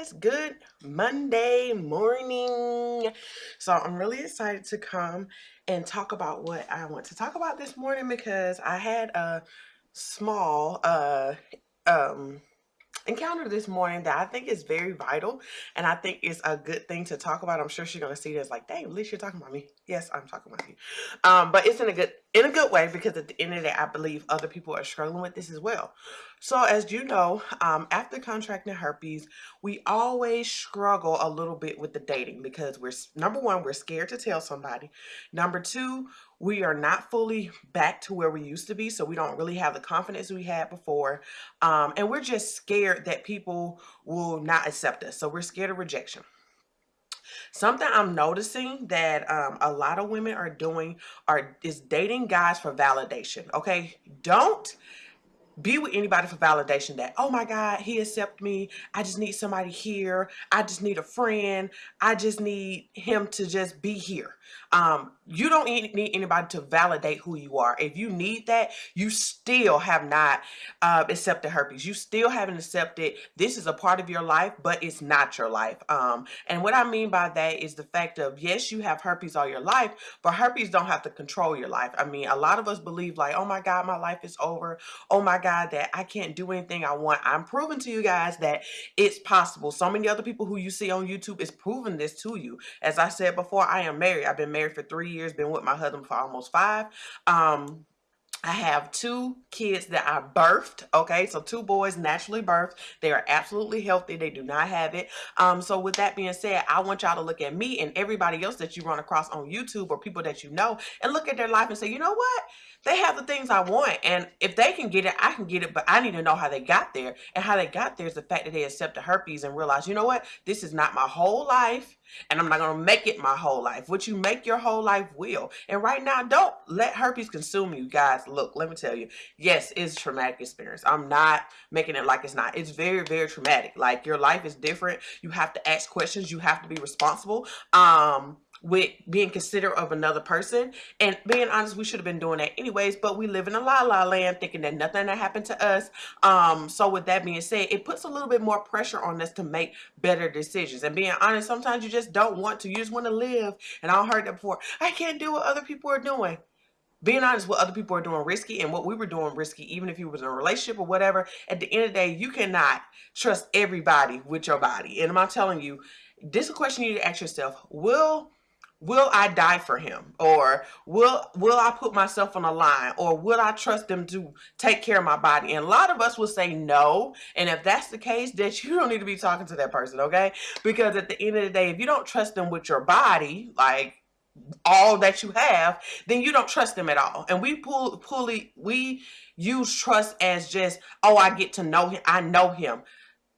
guys, good Monday morning. So I'm really excited to come and talk about what I want to talk about this morning because I had a small um encounter this morning that I think is very vital, and I think it's a good thing to talk about. I'm sure she's gonna see this like, dang, at least you're talking about me. Yes, I'm talking about you. But it's in a good way, because at the end of the day, I believe other people are struggling with this as well. So as you know, after contracting herpes, we always struggle a little bit with the dating because number one, we're scared to tell somebody. Number two, we are not fully back to where we used to be, so we don't really have the confidence we had before. And we're just scared that people will not accept us. So we're scared of rejection. Something I'm noticing that a lot of women are doing is dating guys for validation. Okay, don't be with anybody for validation that, oh my God, he accepted me. I just need somebody here. I just need a friend. I just need him to just be here. You don't need anybody to validate who you are. If you need that, you still have not accepted herpes. You still haven't accepted this is a part of your life, but it's not your life. And what I mean by that is the fact of, yes, you have herpes all your life, but herpes don't have to control your life. I mean, a lot of us believe like, oh my God, my life is over. Oh my God, that I can't do anything I want. I'm proving to you guys that it's possible. So many other people who you see on YouTube is proving this to you. As I said before, I am married. I've been married for 3 years, been with my husband for almost 5. I have 2 kids that I birthed. Okay, so 2 boys naturally birthed. They are absolutely healthy. They do not have it. So with that being said, I want y'all to look at me and everybody else that you run across on YouTube or people that you know, and look at their life and say, you know what? They have the things I want, and if they can get it, I can get it, but I need to know how they got there. And how they got there is the fact that they accepted herpes and realized, you know what? This is not my whole life, and I'm not going to make it my whole life. What you make your whole life will. And right now, don't let herpes consume you, guys. Look, let me tell you, yes, it's a traumatic experience. I'm not making it like it's not. It's very, very traumatic. Like, your life is different. You have to ask questions. You have to be responsible. With being considerate of another person, and being honest, we should have been doing that anyways, but we live in a la land thinking that nothing that happened to us. So with that being said, it puts a little bit more pressure on us to make better decisions. And being honest, sometimes you just don't want to. You just want to live. And I heard that before. I can't do what other people are doing. Being honest, what other people are doing risky, and what we were doing risky, even if you was in a relationship or whatever, at the end of the day, you cannot trust everybody with your body. And I'm telling you, this is a question you need to ask yourself. Will I die for him? Or will I put myself on a line? Or will I trust them to take care of my body? And a lot of us will say no. And if that's the case, that you don't need to be talking to that person, okay? Because at the end of the day, if you don't trust them with your body, like all that you have, then you don't trust them at all. And we use trust as just, oh, I get to know him. I know him.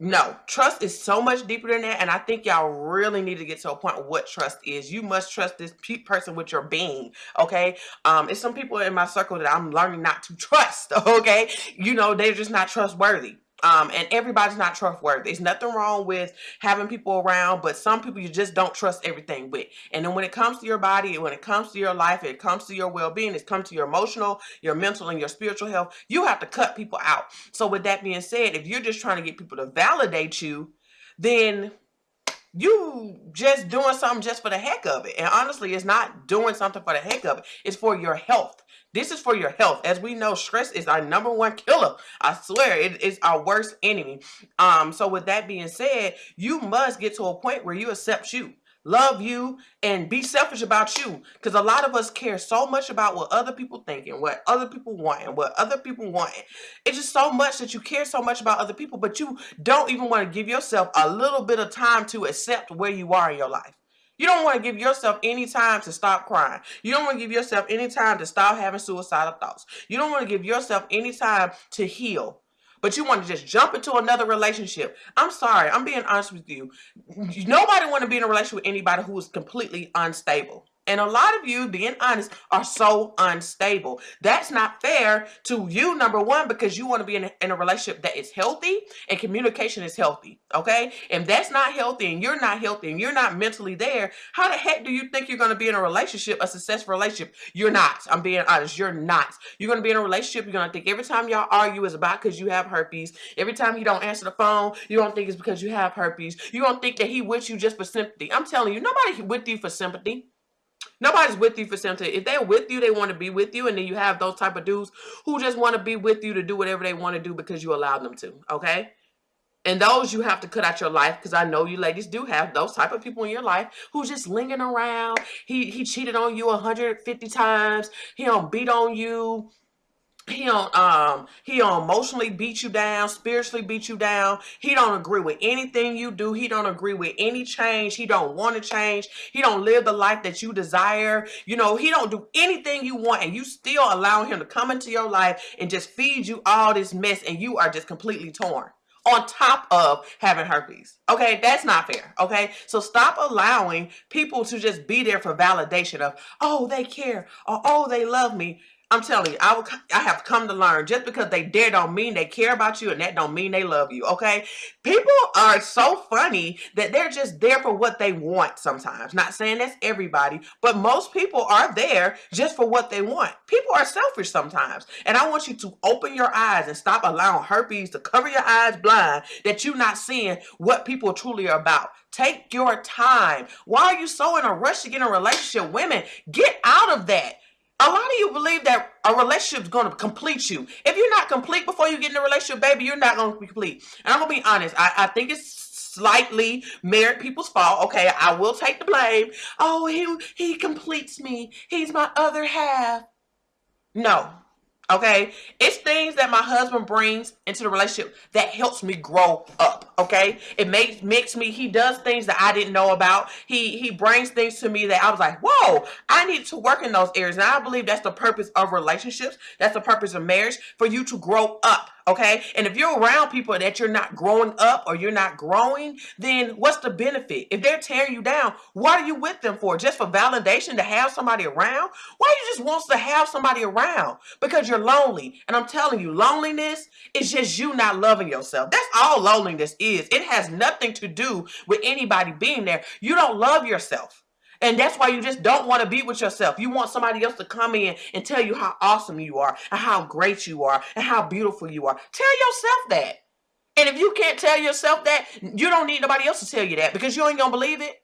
No, trust is so much deeper than that, and I think y'all really need to get to a point of what trust is. You must trust this person with your being, okay? It's some people in my circle that I'm learning not to trust, okay? You know, they're just not trustworthy. And everybody's not trustworthy. There's nothing wrong with having people around, but some people you just don't trust everything with. And then when it comes to your body, and when it comes to your life, it comes to your well-being, it comes to your emotional, your mental, and your spiritual health, you have to cut people out. So with that being said, if you're just trying to get people to validate you, then you just doing something just for the heck of it. And honestly, it's not doing something for the heck of it. It's for your health. This is for your health. As we know, stress is our number 1 killer. I swear, it is our worst enemy. So with that being said, you must get to a point where you accept you, love you, and be selfish about you. Because a lot of us care so much about what other people think and what other people want and what other people want. It's just so much that you care so much about other people, but you don't even want to give yourself a little bit of time to accept where you are in your life. You don't want to give yourself any time to stop crying. You don't want to give yourself any time to stop having suicidal thoughts. You don't want to give yourself any time to heal. But you want to just jump into another relationship. I'm sorry. I'm being honest with you. Nobody want to be in a relationship with anybody who is completely unstable. And a lot of you, being honest, are so unstable. That's not fair to you, number one, because you want to be in a relationship that is healthy and communication is healthy, okay? And that's not healthy and you're not healthy and you're not mentally there, how the heck do you think you're going to be in a relationship, a successful relationship? You're not. I'm being honest. You're not. You're going to be in a relationship. You're going to think every time y'all argue is about because you have herpes. Every time he don't answer the phone, you don't think it's because you have herpes. You don't think that he with you just for sympathy. I'm telling you, nobody's with you for sympathy. Nobody's with you for sympathy. If they're with you, they want to be with you. And then you have those type of dudes who just want to be with you to do whatever they want to do because you allow them to, okay? And those you have to cut out your life, because I know you ladies do have those type of people in your life who just lingering around. He cheated on you 150 times. He don't beat on you. He don't emotionally beat you down, spiritually beat you down. He don't agree with anything you do. He don't agree with any change. He don't want to change. He don't live the life that you desire. You know, he don't do anything you want, and you still allowing him to come into your life and just feed you all this mess, and you are just completely torn on top of having herpes. Okay, that's not fair. Okay, so stop allowing people to just be there for validation of, oh, they care, or oh, they love me. I'm telling you, I have come to learn, just because they dare don't mean they care about you, and that don't mean they love you, okay? People are so funny that they're just there for what they want sometimes. Not saying that's everybody, but most people are there just for what they want. People are selfish sometimes, and I want you to open your eyes and stop allowing herpes to cover your eyes blind, that you're not seeing what people truly are about. Take your time. Why are you so in a rush to get in a relationship? Women, get out of that. A lot of you believe that a relationship is going to complete you. If you're not complete before you get in a relationship, baby, you're not going to be complete. And I'm going to be honest. I think it's slightly married people's fault. Okay, I will take the blame. Oh, he completes me. He's my other half. No. Okay, it's things that my husband brings into the relationship that helps me grow up. Okay, it makes me. He does things that I didn't know about. He brings things to me that I was like, whoa, I need to work in those areas. And I believe that's the purpose of relationships. That's the purpose of marriage, for you to grow up. Okay, and if you're around people that you're not growing up or you're not growing, then what's the benefit? If they're tearing you down, what are you with them for? Just for validation, to have somebody around? Why you just wants to have somebody around? Because you're lonely. And I'm telling you, loneliness is just you not loving yourself. That's all loneliness is. It has nothing to do with anybody being there. You don't love yourself. And that's why you just don't want to be with yourself. You want somebody else to come in and tell you how awesome you are and how great you are and how beautiful you are. Tell yourself that. And if you can't tell yourself that, you don't need nobody else to tell you that, because you ain't going to believe it.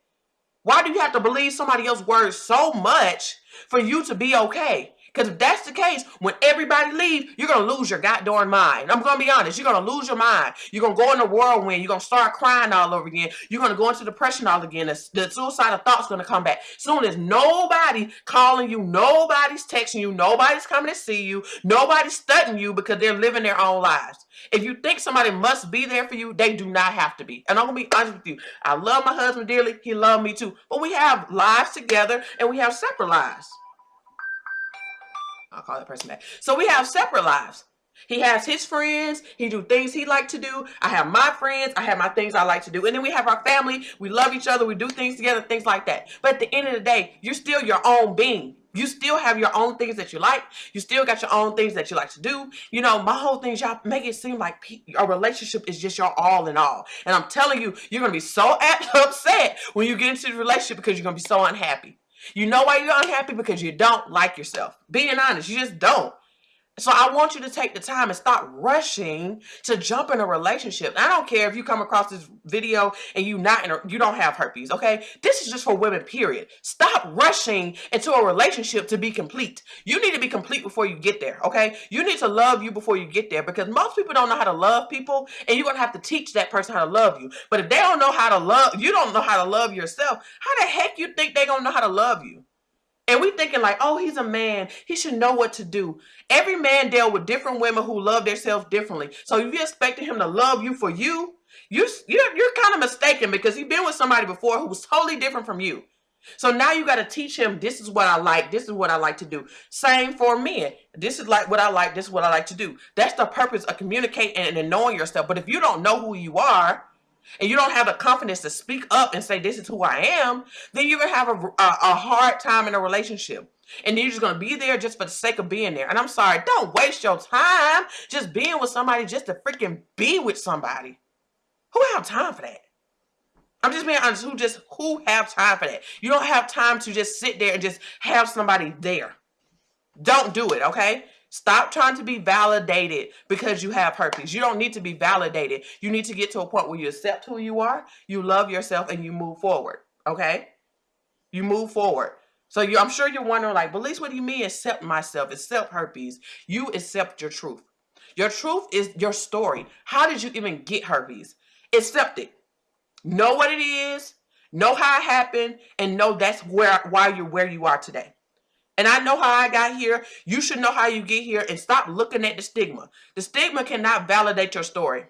Why do you have to believe somebody else's words so much for you to be okay? Because if that's the case, when everybody leaves, you're going to lose your goddamn mind. I'm going to be honest. You're going to lose your mind. You're going to go in the whirlwind. You're going to start crying all over again. You're going to go into depression all again. The suicidal thoughts going to come back. Soon as nobody calling you, nobody's texting you, nobody's coming to see you, nobody's studying you, because they're living their own lives. If you think somebody must be there for you, they do not have to be. And I'm going to be honest with you. I love my husband dearly. He loved me too. But we have lives together and we have separate lives. I'll call that person back. So we have separate lives. He has his friends. He do things he like to do. I have my friends. I have my things I like to do. And then we have our family. We love each other. We do things together, things like that. But at the end of the day, you're still your own being. You still have your own things that you like. You still got your own things that you like to do. You know, my whole thing is y'all make it seem like a relationship is just your all in all. And I'm telling you, you're going to be so upset when you get into the relationship, because you're going to be so unhappy. You know why you're unhappy? Because you don't like yourself. Being honest, you just don't. So I want you to take the time and stop rushing to jump in a relationship. I don't care if you come across this video and you don't have herpes, okay? This is just for women, period. Stop rushing into a relationship to be complete. You need to be complete before you get there, okay? You need to love you before you get there, because most people don't know how to love people, and you're going to have to teach that person how to love you. But if they don't know how to love, you don't know how to love yourself, how the heck you think they're going to know how to love you? And we thinking like, oh, he's a man, he should know what to do. Every man dealt with different women who love themselves differently. So if you expected him to love you for you, you're kind of mistaken, because he's been with somebody before who was totally different from you. So now you got to teach him, this is what I like, this is what I like to do. Same for men. This is like what I like, this is what I like to do. That's the purpose of communicating and knowing yourself. But if you don't know who you are, and you don't have the confidence to speak up and say, this is who I am, then you're going to have a hard time in a relationship. And then you're just going to be there just for the sake of being there. And I'm sorry, don't waste your time just being with somebody just to freaking be with somebody. Who have time for that? I'm just being honest. Who have time for that? You don't have time to just sit there and just have somebody there. Don't do it, okay? Stop trying to be validated because you have herpes. You don't need to be validated. You need to get to a point where you accept who you are, you love yourself, and you move forward, okay? You move forward. So I'm sure you're wondering, like, Belize, what do you mean accept myself, accept herpes? You accept your truth. Your truth is your story. How did you even get herpes? Accept it. Know what it is, know how it happened, and know that's why you're where you are today. And I know how I got here. You should know how you get here, and stop looking at the stigma. The stigma cannot validate your story.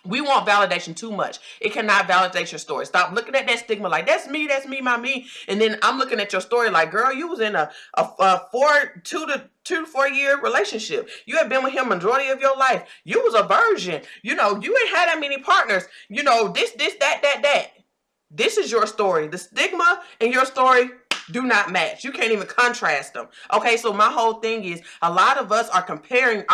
We want validation too much. It cannot validate your story. Stop looking at that stigma like, that's me, my me. And then I'm looking at your story like, girl, you was in a 2 to 4 year relationship. You had been with him majority of your life. You was a virgin. You ain't had that many partners. This, that. This is your story. The stigma and your story do not match. You can't even contrast them. Okay, so my whole thing is, a lot of us are comparing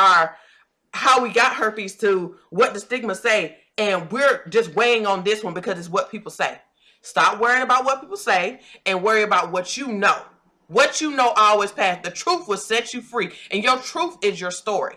how we got herpes to what the stigma say, and we're just weighing on this one because it's what people say. Stop worrying about what people say and worry about what you know. What you know always pass. The truth will set you free, and your truth is your story.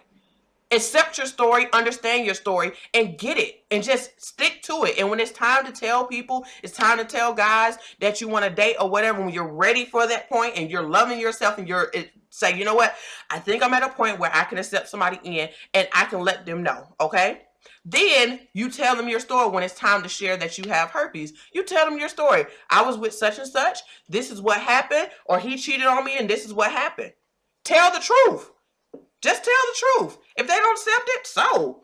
Accept your story, understand your story, and get it, and just stick to it. And when it's time to tell people, it's time to tell guys that you want to date or whatever, when you're ready for that point and you're loving yourself and you're say, you know what, I think I'm at a point where I can accept somebody in and I can let them know, okay? Then you tell them your story when it's time to share that you have herpes. You tell them your story. I was with such and such. This is what happened, or he cheated on me and this is what happened. Tell the truth. Just tell the truth. If they don't accept it, so.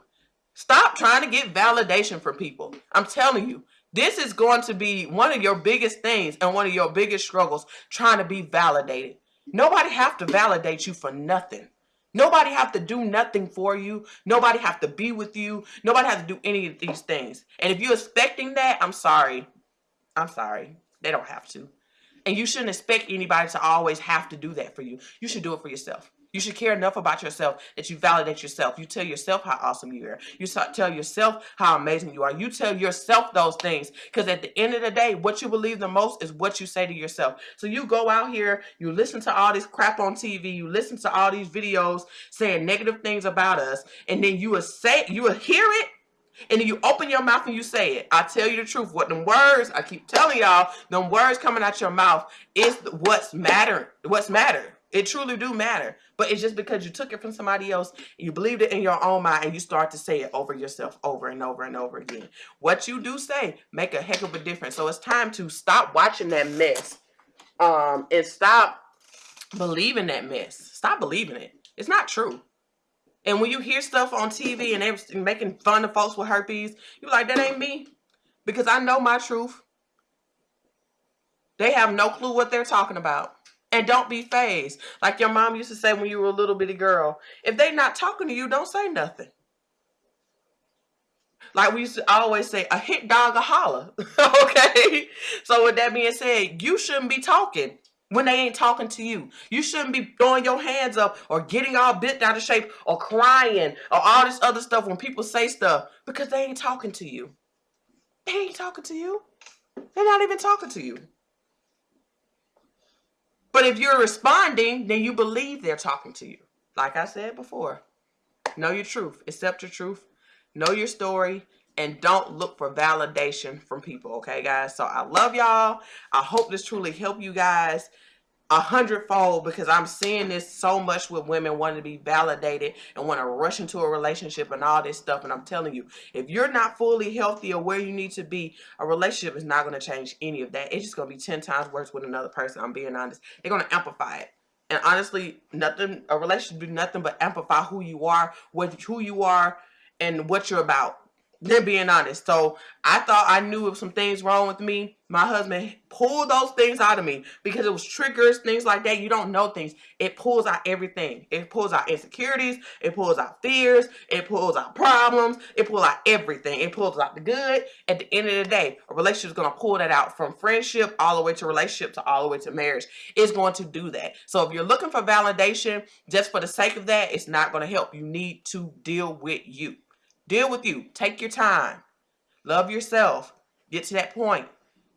Stop trying to get validation from people. I'm telling you, this is going to be one of your biggest things and one of your biggest struggles, trying to be validated. Nobody have to validate you for nothing. Nobody have to do nothing for you. Nobody have to be with you. Nobody have to do any of these things. And if you're expecting that, I'm sorry. I'm sorry. They don't have to. And you shouldn't expect anybody to always have to do that for you. You should do it for yourself. You should care enough about yourself that you validate yourself. You tell yourself how awesome you are. You tell yourself how amazing you are. You tell yourself those things, because at the end of the day, what you believe the most is what you say to yourself. So you go out here, you listen to all this crap on TV, you listen to all these videos saying negative things about us, and then you will hear it, and then you open your mouth and you say it. I tell you the truth. What them words, I keep telling y'all, them words coming out your mouth is what's matter. What's matter. It truly do matter. But it's just because you took it from somebody else, you believed it in your own mind, and you start to say it over yourself over and over and over again. What you do say make a heck of a difference. So it's time to stop watching that mess. And stop believing that mess. Stop believing it. It's not true. And when you hear stuff on TV and they're making fun of folks with herpes, you're like, that ain't me. Because I know my truth. They have no clue what they're talking about. And don't be fazed. Like your mom used to say when you were a little bitty girl. If they not talking to you, don't say nothing. Like we used to always say, a hit dog a holler. Okay? So with that being said, you shouldn't be talking when they ain't talking to you. You shouldn't be throwing your hands up or getting all bent out of shape or crying or all this other stuff when people say stuff, because they ain't talking to you. They ain't talking to you. They're not even talking to you. But if you're responding, then you believe they're talking to you. Like I said before, know your truth, accept your truth, know your story, and don't look for validation from people, okay, guys? So I love y'all. I hope this truly helped you guys 100-fold, because I'm seeing this so much with women wanting to be validated and want to rush into a relationship and all this stuff. And I'm telling you, if you're not fully healthy or where you need to be, a relationship is not going to change any of that. It's just going to be 10 times worse with another person. I'm being honest. They're going to amplify it. And honestly, a relationship do nothing but amplify who you are, who you are, and what you're about. They're being honest. So I thought I knew of some things wrong with me. My husband pulled those things out of me because it was triggers, things like that. You don't know things. It pulls out everything. It pulls out insecurities. It pulls out fears. It pulls out problems. It pulls out everything. It pulls out the good. At the end of the day, a relationship is going to pull that out from friendship all the way to relationship to all the way to marriage. It's going to do that. So if you're looking for validation just for the sake of that, it's not going to help. You need to deal with you. Deal with you. Take your time. Love yourself. Get to that point.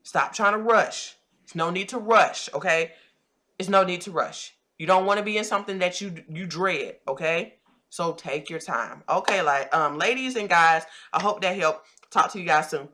Stop trying to rush. There's no need to rush, okay? There's no need to rush. You don't want to be in something that you dread, okay? So take your time. Okay, like ladies and guys, I hope that helped. Talk to you guys soon.